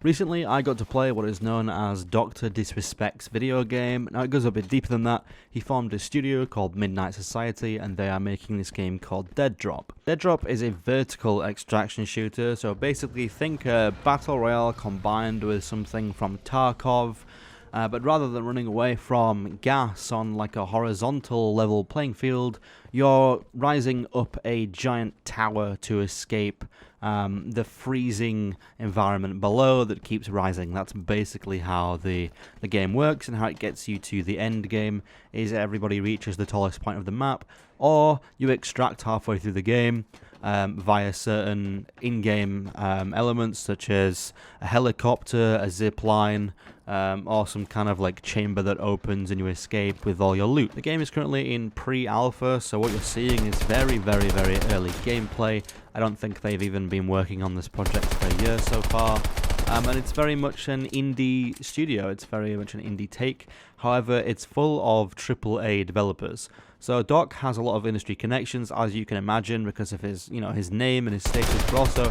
Recently, I got to play what is known as Dr. Disrespect's video game. Now, it goes a bit deeper than that. He formed a studio called Midnight Society, and they are making this game called Deadrop. Deadrop is a vertical extraction shooter, so basically think a battle royale combined with something from Tarkov, but rather than running away from gas on like a horizontal level playing field, you're rising up a giant tower to escape the freezing environment below that keeps rising. That's basically how the game works, and how it gets you to the end game is everybody reaches the tallest point of the map, or you extract halfway through the game via certain in-game elements such as a helicopter, a zip line, or some kind of like chamber that opens and you escape with all your loot. The game is currently in pre-alpha, so what you're seeing is very early gameplay. I don't think they've even been working on this project for a year so far. And it's very much an indie studio, it's very much an indie take. However, it's full of AAA developers. So Doc has a lot of industry connections, as you can imagine, because of his, his name and his status, but also,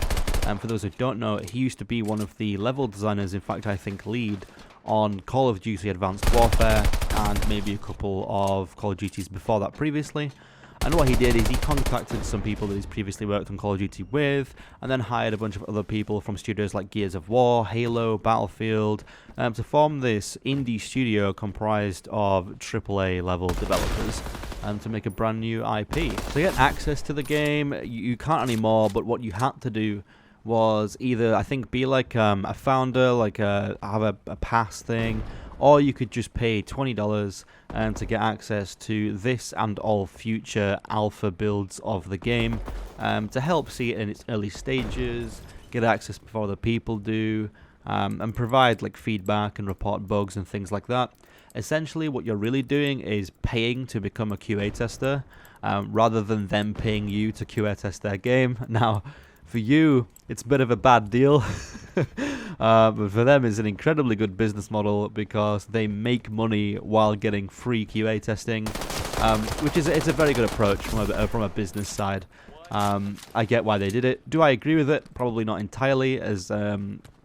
for those who don't know, he used to be one of the level designers, in fact I think lead, on Call of Duty Advanced Warfare, and maybe a couple of Call of Duties before that previously. And what he did is he contacted some people that he's previously worked on Call of Duty with, and then hired a bunch of other people from studios like Gears of War, Halo, Battlefield, to form this indie studio comprised of AAA level developers, and to make a brand new IP. To get access to the game, you can't anymore, but what you had to do was either, I think, be like a founder, like have a pass thing, or you could just pay $20 to get access to this and all future alpha builds of the game, to help see it in its early stages, get access before other people do, and provide like feedback and report bugs and things like that. Essentially, what you're really doing is paying to become a QA tester, rather than them paying you to QA test their game. Now, for you, it's a bit of a bad deal, but for them it's an incredibly good business model because they make money while getting free QA testing, which is it's a very good approach from a business side. I get why they did it. Do I agree with it? Probably not entirely, as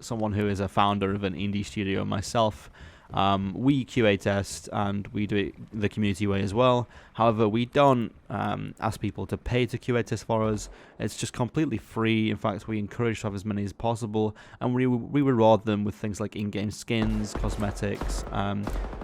someone who is a founder of an indie studio myself. We QA test and we do it the community way as well. However, we don't ask people to pay to QA test for us. It's just completely free. In fact, we encourage to have as many as possible, and we reward them with things like in-game skins, cosmetics,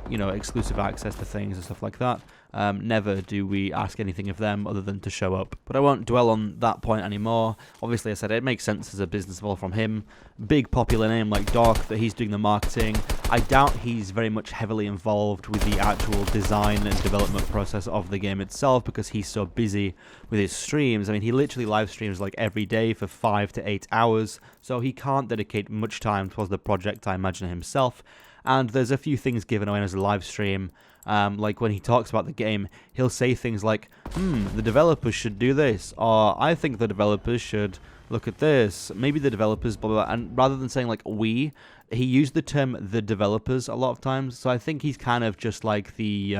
exclusive access to things and stuff like that. Never do we ask anything of them other than to show up. But I won't dwell on that point anymore. Obviously, I said it makes sense as a business model from him. Big popular name like Doc, that he's doing the marketing. I doubt he's very much heavily involved with the actual design and development process of the game itself, because he's so busy with his streams. I mean, he literally live streams like every day for 5 to 8 hours, so he can't dedicate much time towards the project, I imagine, himself. And there's a few things given away as a live stream. Like when he talks about the game, he'll say things like, the developers should do this, or I think the developers should look at this, maybe the developers, blah, blah, blah. And rather than saying like we, he used the term the developers a lot of times, so I think he's kind of just like the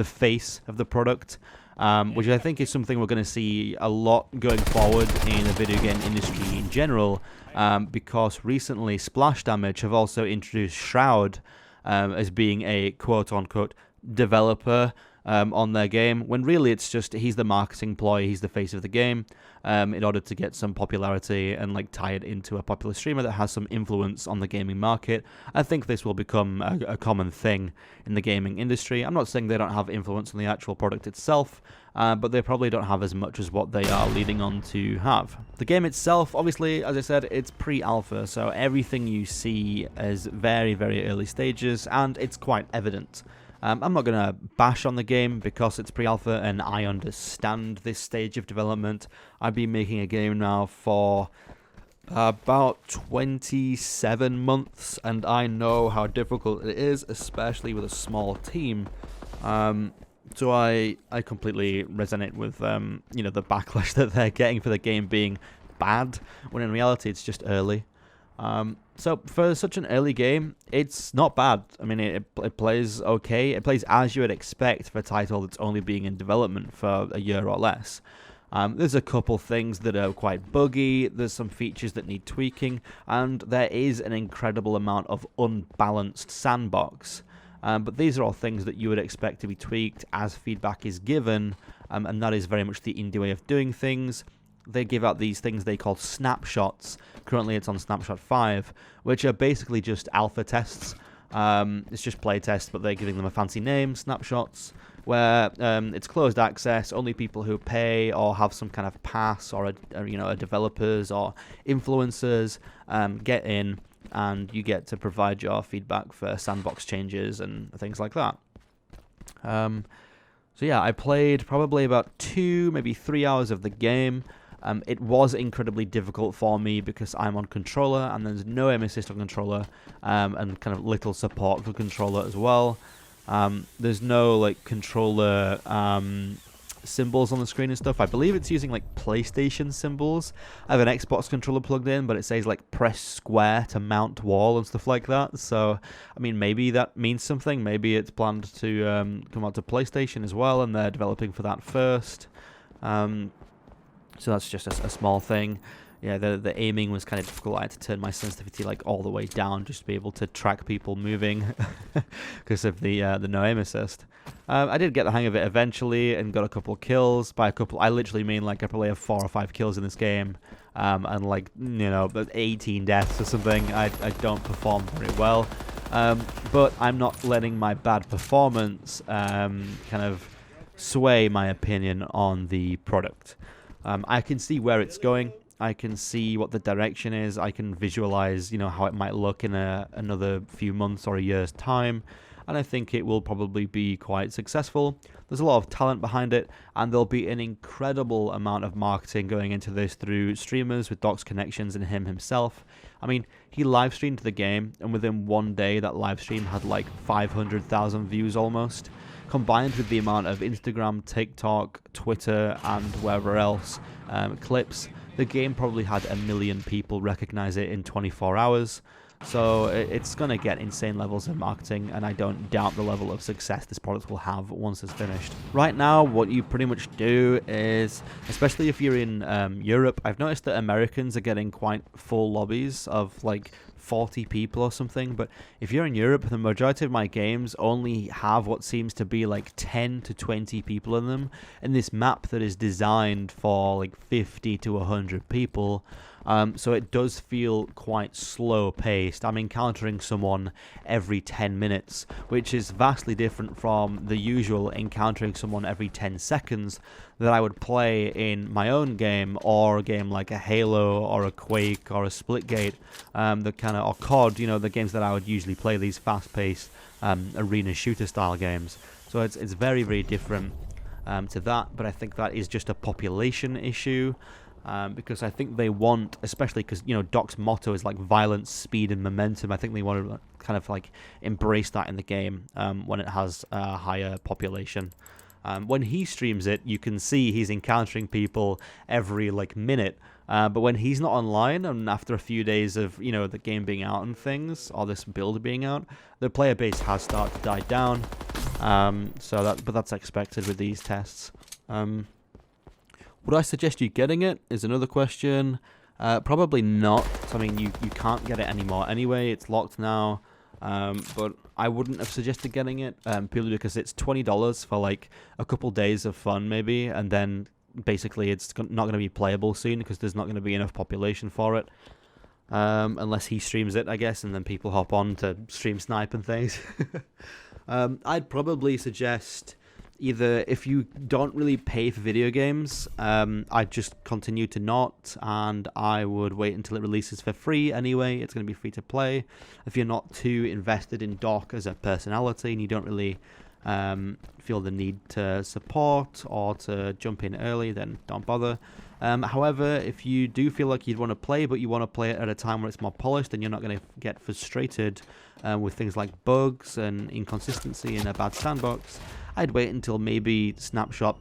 face of the product, which I think is something we're going to see a lot going forward in the video game industry in general, because recently Splash Damage have also introduced Shroud as being a quote-unquote developer on their game, when really it's just he's the marketing ploy, he's the face of the game, in order to get some popularity and like tie it into a popular streamer that has some influence on the gaming market. I think this will become a common thing in the gaming industry. I'm not saying they don't have influence on the actual product itself, but they probably don't have as much as what they are leading on to have. The game itself, obviously, as I said, it's pre-alpha, so everything you see is very early stages, and it's quite evident. I'm not going to bash on the game because it's pre-alpha and I understand this stage of development. I've been making a game now for about 27 months, and I know how difficult it is, especially with a small team. So I completely resonate with the backlash that they're getting for the game being bad, when in reality it's just early. So for such an early game, it's not bad. I mean, it plays okay. It plays as you would expect for a title that's only being in development for a year or less. There's a couple things that are quite buggy, there's some features that need tweaking, and there is an incredible amount of unbalanced sandbox. But these are all things that you would expect to be tweaked as feedback is given, and that is very much the indie way of doing things. They give out these things they call snapshots. Currently it's on snapshot 5, which are basically just alpha tests. It's just play tests, but they're giving them a fancy name, snapshots, where it's closed access. Only people who pay or have some kind of pass or a developers or influencers get in, and you get to provide your feedback for sandbox changes and things like that. So yeah, I played probably about 2, maybe 3 hours of the game. It was incredibly difficult for me because I'm on controller and there's no aim assist on controller, and kind of little support for controller as well. There's no like controller symbols on the screen and stuff. I believe it's using like PlayStation symbols. I have an Xbox controller plugged in, but it says like press square to mount wall and stuff like that. So I mean, maybe that means something. Maybe it's planned to come out to PlayStation as well, and they're developing for that first. So that's just a small thing. Yeah, the aiming was kind of difficult. I had to turn my sensitivity like all the way down just to be able to track people moving because of the no aim assist. I did get the hang of it eventually and got a couple of kills. By a couple, I literally mean like I probably have 4 or 5 kills in this game, and like 18 deaths or something. I don't perform very well, but I'm not letting my bad performance kind of sway my opinion on the product. I can see where it's going. I can see what the direction is. I can visualize, how it might look in another few months or a year's time. And I think it will probably be quite successful. There's a lot of talent behind it, and there'll be an incredible amount of marketing going into this through streamers with Doc's connections and him himself. I mean, he live streamed the game, and within one day that live stream had like 500,000 views almost. Combined with the amount of Instagram, TikTok, Twitter, and wherever else clips, the game probably had 1 million people recognize it in 24 hours. So it's going to get insane levels of marketing, and I don't doubt the level of success this product will have once it's finished. Right now, what you pretty much do is, especially if you're in Europe, I've noticed that Americans are getting quite full lobbies of like 40 people or something, but if you're in Europe, the majority of my games only have what seems to be like 10 to 20 people in them, in this map that is designed for like 50 to 100 people. So it does feel quite slow paced. I'm encountering someone every 10 minutes, which is vastly different from the usual encountering someone every 10 seconds that I would play in my own game, or a game like a Halo or a Quake or a Splitgate, or COD, the games that I would usually play, these fast paced arena shooter style games. So it's very, very different to that, but I think that is just a population issue. Because I think they want, especially because Doc's motto is like violence, speed, and momentum. I think they want to kind of like embrace that in the game when it has a higher population. When he streams it, you can see he's encountering people every like minute. But when he's not online, and after a few days of the game being out and things, or this build being out, the player base has started to die down. But that's expected with these tests. Would I suggest you getting it is another question. Probably not. I mean, you can't get it anymore anyway. It's locked now. But I wouldn't have suggested getting it purely because it's $20 for like a couple days of fun maybe, and then basically it's not going to be playable soon because there's not going to be enough population for it. Unless he streams it, I guess, and then people hop on to stream snipe and things. I'd probably suggest, either if you don't really pay for video games, I'd just continue to not, and I would wait until it releases for free anyway. It's going to be free to play. If you're not too invested in Doc as a personality and you don't really feel the need to support or to jump in early, then don't bother. However, if you do feel like you'd want to play, but you want to play it at a time where it's more polished and you're not going to get frustrated with things like bugs and inconsistency in a bad sandbox, I'd wait until maybe snapshot,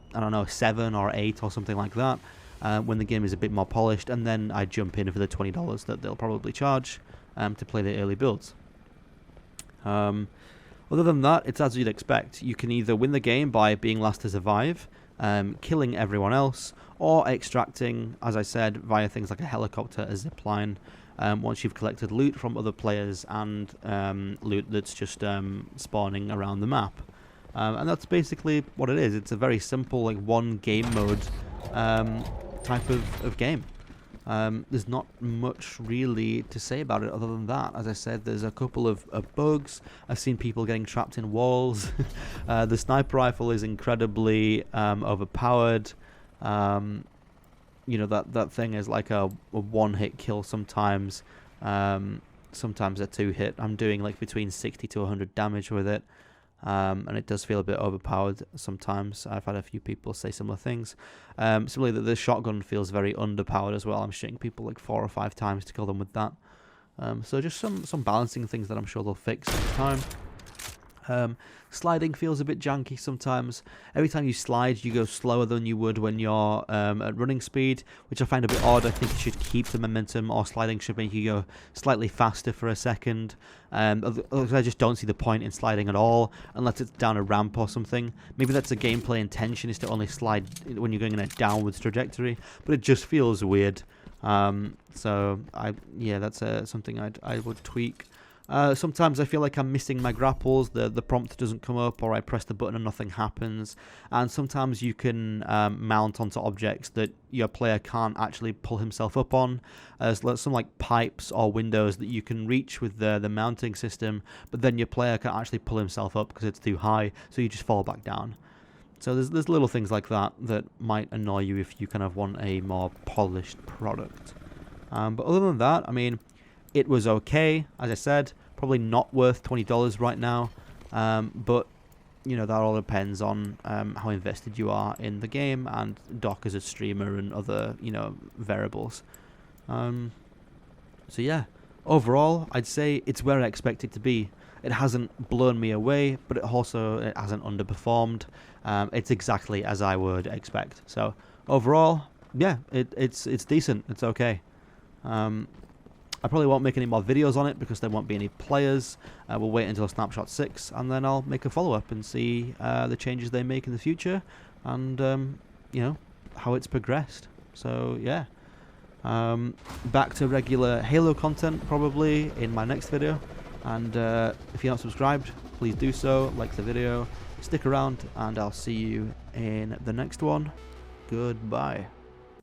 7 or 8 or something like that, when the game is a bit more polished, and then I'd jump in for the $20 that they'll probably charge to play the early builds. Other than that, it's as you'd expect. You can either win the game by being last to survive, killing everyone else, or extracting, as I said, via things like a helicopter, a zipline, once you've collected loot from other players and loot that's just spawning around the map. And that's basically what it is. It's a very simple, like, one game mode type of game. There's not much really to say about it other than that. As I said, there's a couple of bugs. I've seen people getting trapped in walls. The sniper rifle is incredibly overpowered. You know, that thing is like a one-hit kill sometimes. Sometimes a two-hit. I'm doing like between 60 to 100 damage with it. And it does feel a bit overpowered sometimes. I've had a few people say similar things. Similarly, the shotgun feels very underpowered as well. I'm shooting people like 4 or 5 times to kill them with that. So just some balancing things that I'm sure they'll fix next time. Sliding feels a bit janky sometimes. Every time you slide, you go slower than you would when you're at running speed, which I find a bit odd. I think you should keep the momentum, or sliding should make you go slightly faster for a second. I just don't see the point in sliding at all, unless it's down a ramp or something. Maybe that's a gameplay intention, is to only slide when you're going in a downwards trajectory, but it just feels weird. So yeah, that's something I would tweak. Sometimes I feel like I'm missing my grapples, the prompt doesn't come up, or I press the button and nothing happens. And sometimes you can mount onto objects that your player can't actually pull himself up on. There's some like pipes or windows that you can reach with the mounting system, but then your player can't actually pull himself up because it's too high, so you just fall back down. So there's little things like that that might annoy you if you kind of want a more polished product. But other than that, I mean, it was okay, as I said. Probably not worth $20 right now, but you know, that all depends on how invested you are in the game and Doc as a streamer and other, you know, variables. So yeah, overall I'd say it's where I expect it to be. It hasn't blown me away, but it hasn't underperformed. It's exactly as I would expect. So overall, yeah, it's decent. It's okay. I probably won't make any more videos on it because there won't be any players. We'll wait until Snapshot 6, and then I'll make a follow-up and see the changes they make in the future, and you know, how it's progressed. So yeah, back to regular Halo content probably in my next video. And if you're not subscribed, please do so. Like the video, stick around, and I'll see you in the next one. Goodbye.